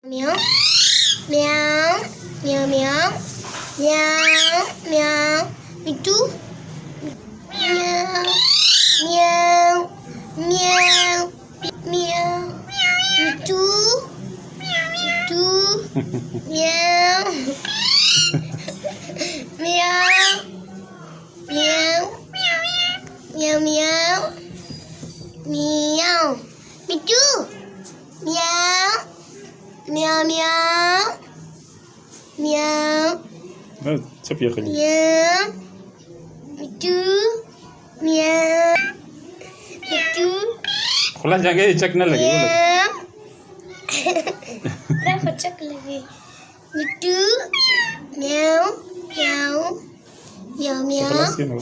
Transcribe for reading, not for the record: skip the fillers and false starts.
Meow, meow, meow, meow, meow, meow. Mitu, meow, meow, meow, meow. Mitu, mitu, meow, meow, meow, meow, meow, meow. Mitu, meow. Meow meow meow شوف يا خليل meow mitu meow mitu خلاص jangan cek nal lagi boleh meow dah kocak lagi mitu meow meow meow meow خلاص كده